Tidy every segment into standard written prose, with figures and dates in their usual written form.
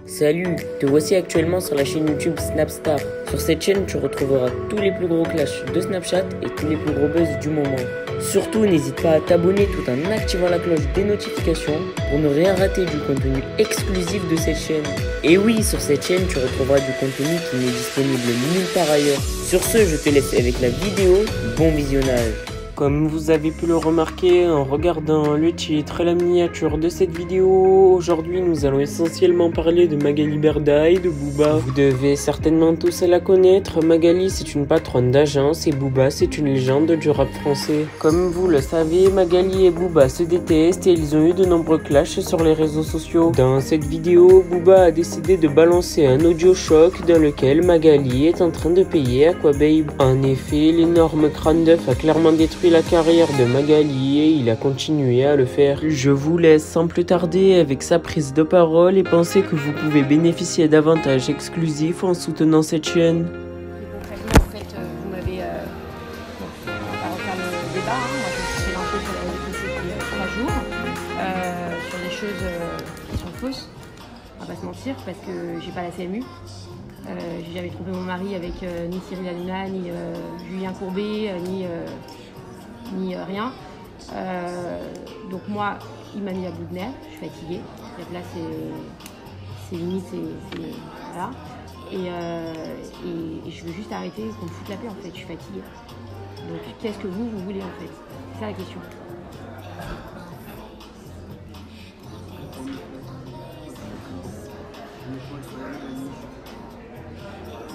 Salut, te voici actuellement sur la chaîne YouTube Snapstar. Sur cette chaîne, tu retrouveras tous les plus gros clashs de Snapchat et tous les plus gros buzz du moment. Surtout, n'hésite pas à t'abonner tout en activant la cloche des notifications pour ne rien rater du contenu exclusif de cette chaîne. Et oui, sur cette chaîne, tu retrouveras du contenu qui n'est disponible nulle part ailleurs. Sur ce, je te laisse avec la vidéo. Bon visionnage. Comme vous avez pu le remarquer en regardant le titre et la miniature de cette vidéo, aujourd'hui nous allons essentiellement parler de Magali Berda et de Booba. Vous devez certainement tous la connaître. Magali, c'est une patronne d'agence et Booba, c'est une légende du rap français. Comme vous le savez, Magali et Booba se détestent et ils ont eu de nombreux clashs sur les réseaux sociaux. Dans cette vidéo, Booba a décidé de balancer un audio choc dans lequel Magali est en train de payer Aquababe. En effet, l'énorme crâne d'œuf a clairement détruit la carrière de Magali et il a continué à le faire. Je vous laisse sans plus tarder avec sa prise de parole et pensez que vous pouvez bénéficier d'avantages exclusifs en soutenant cette chaîne. Concrètement, en fait, vous m'avez... on va refaire le débat. Moi, je me suis lancée sur la RDPC depuis 3 jours, sur des choses qui sont fausses, on va pas se mentir, parce que j'ai pas la CMU. J'ai jamais trompé mon mari avec ni Cyril Hanouna, ni Julien Courbet, ni rien. Donc moi, il m'a mis à bout de nerfs, je suis fatiguée. Là, c'est limite, voilà. Et je veux juste arrêter qu'on me foute la paix, en fait, je suis fatiguée. Donc qu'est-ce que vous voulez, en fait? C'est ça la question.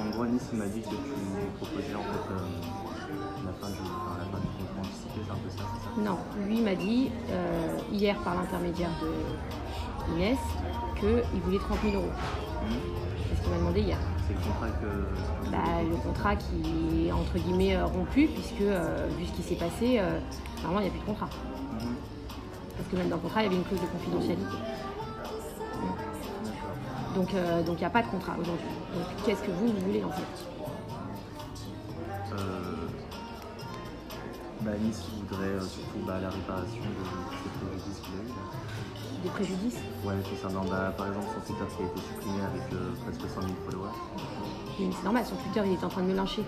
En gros, Nice m'a dit que tu proposais en fait la fin du concours anticipé, c'est un peu ça, c'est ça? Non, lui m'a dit hier par l'intermédiaire de Inès qu'il voulait 30 000 euros. C'est ce qu'il m'a demandé hier. C'est le contrat que... Le contrat qui est entre guillemets rompu puisque vu ce qui s'est passé, normalement il n'y a plus de contrat. Parce que même dans le contrat il y avait une clause de confidentialité. Donc il n'y a pas de contrat aujourd'hui. Donc qu'est-ce que vous voulez en fait? Nice voudrait surtout la réparation de ces préjudices qu'il a eu. Des préjudices? Ouais, concernant par exemple son Twitter qui a été supprimé avec presque 100 000 followers. Oui, mais c'est normal, son Twitter il est en train de me lyncher.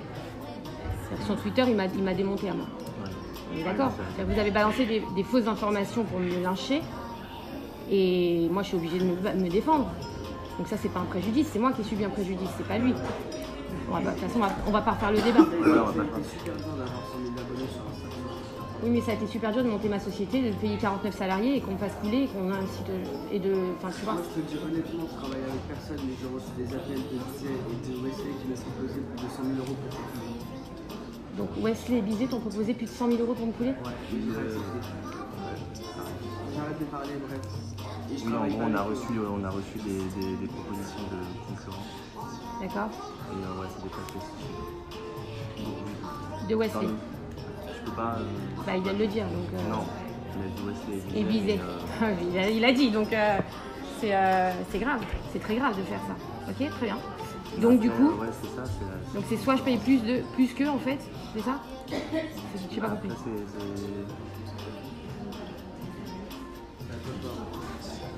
Son Twitter il m'a démonté à moi. Ouais. On est d'accord? Vous avez balancé des fausses informations pour me lyncher et moi je suis obligée de me défendre. Donc ça c'est pas un préjudice, c'est moi qui ai subi un préjudice, c'est pas lui. De toute façon on va pas refaire le débat. Oui, mais ça a été super dur de monter ma société, de payer 49 salariés et qu'on me fasse couler et qu'on a un site Enfin, tu vois. Moi, je te dis honnêtement, je travaille avec personne, mais j'ai reçu des appels de Bizet et de Wesley qui m'ont proposé plus de 100 000 euros pour me couler. Donc Wesley et Bizet t'ont proposé plus de 100 000 euros pour me couler? Ouais, j'arrête de parler, bref. Oui, en gros, on a reçu des propositions de concurrents. D'accord. Et ouais, c'est des cas spécifiques. De Wesley. Je peux pas... il vient de le dire, donc... Non, il a dit Wesley. Et Bizet. Il a dit, donc c'est grave. C'est très grave de faire ça. Ok, très bien. Donc du coup... Ouais, c'est ça. Donc c'est soit je paye plus qu'eux, en fait, c'est ça? Je n'ai pas compris.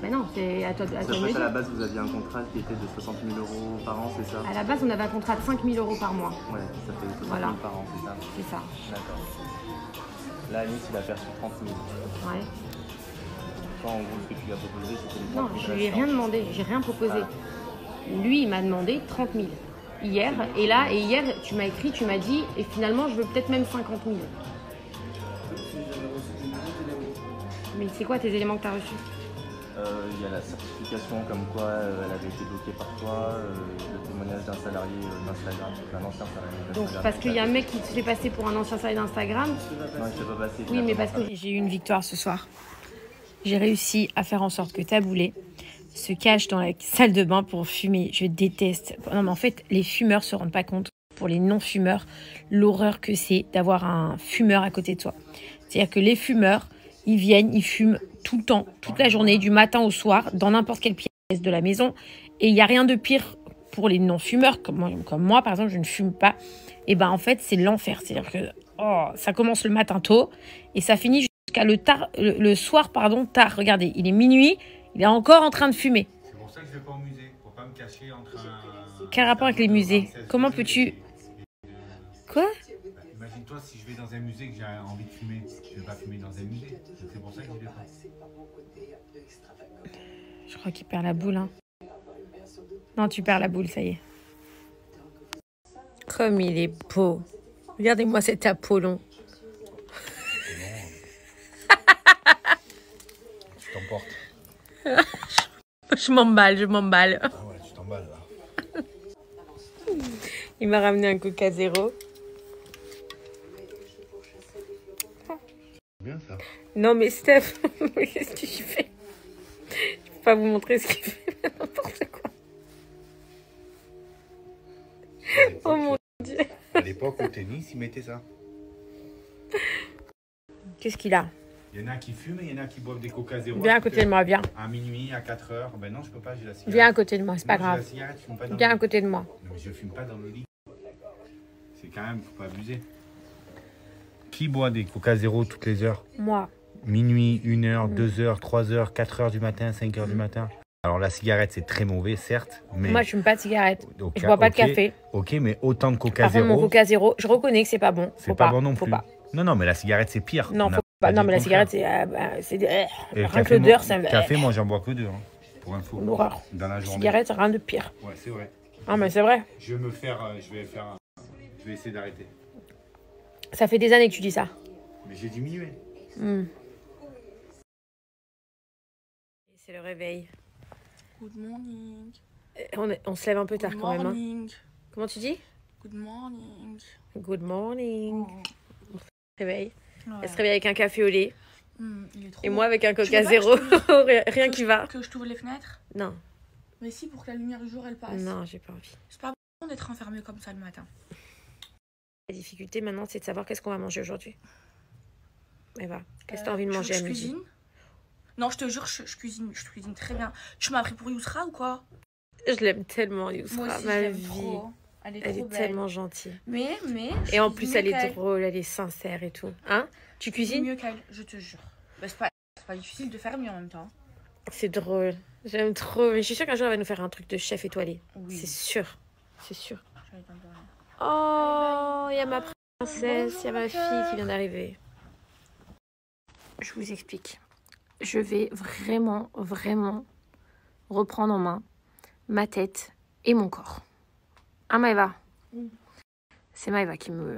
Mais non, c'est à toi de me dire. À la base, vous aviez un contrat qui était de 60 000 euros par an, c'est ça? À la base, on avait un contrat de 5 000 euros par mois. Ouais, ça fait 60 000 par an, c'est ça? C'est ça. D'accord. Là, Nice, il a perçu 30 000. Ouais. Toi, en gros, ce que tu lui as proposé, c'était une... Non, je lui ai rien demandé, j'ai rien proposé. Lui, il m'a demandé 30 000 hier. Et hier, tu m'as écrit, tu m'as dit, et finalement, je veux peut-être même 50 000. Mais c'est quoi tes éléments que tu as reçus? Il y a la certification comme quoi elle avait été bloquée par toi, le témoignage d'un salarié d'Instagram, d'un ancien salarié d'Instagram. Donc parce qu'il y a un mec qui se fait passer pour un ancien salarié d'Instagram? Non, il se fait pas passer. Oui, mais parce que j'ai eu une victoire ce soir. J'ai réussi à faire en sorte que Taboulé se cache dans la salle de bain pour fumer. Je déteste. Non, mais en fait, les fumeurs se rendent pas compte. Pour les non-fumeurs, l'horreur que c'est d'avoir un fumeur à côté de soi. C'est-à-dire que les fumeurs, ils viennent, ils fument tout le temps, toute la journée, du matin au soir, dans n'importe quelle pièce de la maison. Et il n'y a rien de pire pour les non-fumeurs, comme moi, par exemple, je ne fume pas. Et en fait, c'est l'enfer. C'est-à-dire que ça commence le matin tôt et ça finit jusqu'à le soir, tard. Regardez, il est minuit, il est encore en train de fumer. C'est pour ça que je vais pas au musée. Faut pas me cacher entre un... Quel rapport avec les musées? Comment peux-tu... Quoi? Imagine-toi si je vais dans un musée que j'ai envie de fumer. Je vais pas fumer dans un musée. C'est pour ça que je vais pas. Je crois qu'il perd la boule. Hein. Non, tu perds la boule, ça y est. Comme il est beau. Regardez-moi cet Apollon. Tu t'emportes. Je m'emballe, je m'emballe. Ah ouais, tu t'emballes là. Il m'a ramené un Coca Zéro. Bien ça. Non mais Steph, qu'est-ce que tu fais? Je peux pas vous montrer ce qu'il fait, n'importe quoi. Oh mon Dieu. À l'époque au tennis, ils mettaient ça. Qu'est-ce qu'il a? Il y en a qui fument et il y en a qui boivent des Coca Zéro. Viens à côté de moi, viens. À minuit, à 4 heures. Ben non, je peux pas, j'ai la cigarette. Viens à côté de moi, c'est pas Non, j'ai grave. la cigarette, je fume pas dans Viens le à lit. côté de moi. Non, mais je fume pas dans le lit. C'est quand même, faut pas abuser. Qui boit des Coca Zéro toutes les heures? Moi. Minuit, 1h, 2h, 3h, 4h du matin, 5h du matin. Alors la cigarette c'est très mauvais certes, mais... Moi je fume pas de cigarette. Donc, Je bois pas de ok, café. Ok, mais autant de Coca Par contre, mon Zéro, Coca Zéro, je reconnais que c'est pas bon. c'est pas bon non faut plus. pas. Non, non, mais la cigarette c'est pire. Non, On a faut pas. dit Non, mais le la cigarette, contraire. c'est Et rien café, que l'odeur, moi- c'est Café, moi j'en bois que 2, hein, pour info. l'horreur. Dans la journée. Cigarette, rien de pire. Ouais, c'est vrai. Ah, mais c'est vrai. Je vais essayer d'arrêter. Ça fait des années que tu dis ça. Mais j'ai diminué. C'est le réveil. Good morning. On se lève un peu tard Good quand même. Hein. morning. Comment tu dis? Good morning. Good morning. Oh. Réveil. Ouais. Elle se réveille avec un café au lait. Il est trop Et bon. moi avec un Tu Coca veux pas Zéro. que je Rien qui va. Que je t'ouvre les fenêtres? Non, Mais si, pour que la lumière du jour elle passe. non, j'ai pas envie. C'est pas bon d'être enfermé comme ça le matin. La difficulté maintenant, c'est de savoir qu'est-ce qu'on va manger aujourd'hui. Eva, qu'est-ce que tu as envie de manger à je midi? cuisine? Non, je te jure, je cuisine très bien. Tu m'as pris pour Yousra ou quoi? Je l'aime tellement, Moi Yousra, aussi, je ma l'aime vie. trop. Elle est Elle trop est belle. tellement gentille. Mais. Et en plus, elle est drôle. drôle, elle est sincère et tout. Hein? Tu cuisines? Mieux qu'elle, je te jure. Bah, c'est pas difficile de faire mieux en même temps. C'est drôle. J'aime trop. Mais je suis sûre qu'un jour, elle va nous faire un truc de chef étoilé. Oui. C'est sûr. C'est sûr. J'allais t'en parler. Oh, il y a ma princesse, il y a ma fille qui vient d'arriver. Je vous explique. Je vais vraiment, vraiment reprendre en main ma tête et mon corps. Hein, Maëva? Oui. C'est Maëva qui me...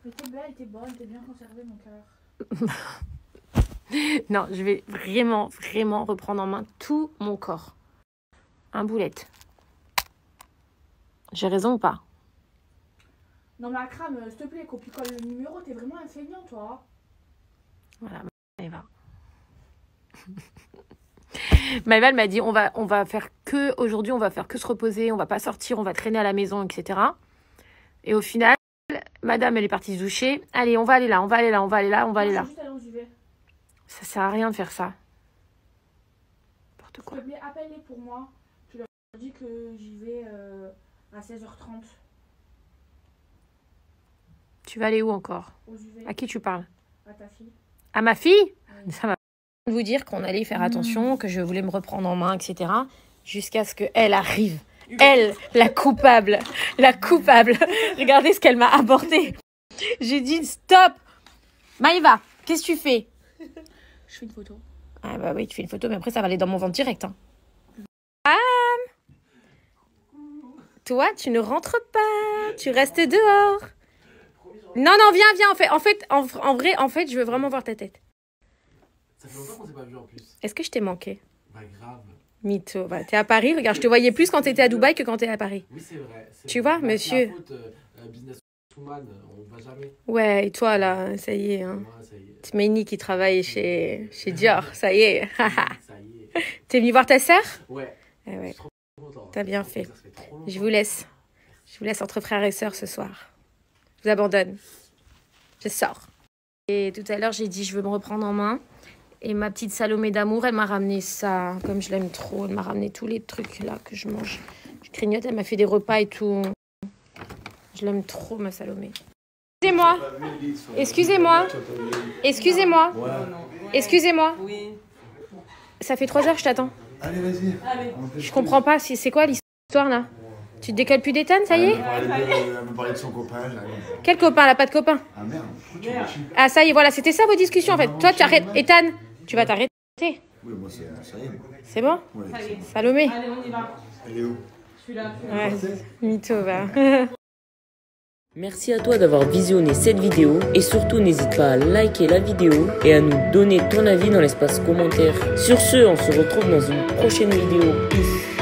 Mais t'es belle, t'es bonne, t'es bien conservée, mon cœur. Non, je vais vraiment, vraiment reprendre en main tout mon corps. Un boulette. J'ai raison ou pas? Non, mais Akram, s'il te plaît, copie-colle le numéro, t'es vraiment un feignant, toi. Voilà, Maëva. Maëva, elle m'a dit, on va faire que, aujourd'hui, on va faire que se reposer, on va pas sortir, on va traîner à la maison, etc. Et au final, madame, elle est partie se doucher. Allez, on va aller là, on va aller là, on va aller là, on va aller là. Juste aller où j'y vais. Ça sert à rien de faire ça. N'importe S'il quoi. te plaît, appelle-les pour moi. Tu leur dis que j'y vais à 16h30. Tu vas aller où encore? Où j'y vais? À qui tu parles? À ta fille. À ma fille? Oui. Ça va. Vous dire qu'on allait faire attention, que je voulais me reprendre en main, etc. Jusqu'à ce qu'elle arrive. Elle, la coupable. La coupable. Regardez ce qu'elle m'a apporté. J'ai dit stop. Maëva, qu'est-ce que tu fais? Je fais une photo. Ah bah oui, tu fais une photo, mais après ça va aller dans mon ventre direct. Hein. Toi, tu ne rentres pas. Tu restes dehors. Non, non, viens. En vrai, je veux vraiment voir ta tête. Ça fait longtemps qu'on s'est pas vu en plus. Est-ce que je t'ai manqué? Bah grave. Mytho. Bah, t'es à Paris, regarde, je te voyais plus quand t'étais à Dubaï que quand t'es à Paris. Oui, c'est vrai. Tu vois, Bah, monsieur. c'est la faute, businesswoman, on va jamais. Ouais, et toi là, ça y est. Hein. Moi, ça y est. Tmeini qui travaille chez Dior, ça y est. Ça y est. T'es venu voir ta sœur? Ouais. Eh Je ouais, suis trop content. t'as bien fait. Ça fait trop longtemps. Je vous laisse. Je vous laisse entre frères et sœurs ce soir. Je vous abandonne. Je sors. Et tout à l'heure, j'ai dit je veux me reprendre en main. Et ma petite Salomé d'amour, elle m'a ramené ça, comme je l'aime trop. Elle m'a ramené tous les trucs là que je mange. Je grignote, elle m'a fait des repas et tout. Je l'aime trop, ma Salomé. Excusez-moi. Excusez-moi. Excusez-moi. Excusez-moi. Oui. Ça fait 3 heures que je t'attends. Allez, vas-y. Je comprends pas, c'est quoi l'histoire là? Tu te décolles plus d'Ethan, ça y est? Elle me parlait de son copain. Quel copain? Elle a pas de copain. Ah merde, pourquoi tu réfléchis? Ah ça y est, voilà, c'était ça vos discussions en fait. Toi, tu arrêtes. Ethan, tu vas t'arrêter. Oui, moi, ça y est. C'est bon? Ouais, Salomé. Allez, on y va. elle est où? Je suis là. Ouais, mytho, va. Merci à toi d'avoir visionné cette vidéo et surtout n'hésite pas à liker la vidéo et à nous donner ton avis dans l'espace commentaire. Sur ce, on se retrouve dans une prochaine vidéo. Peace.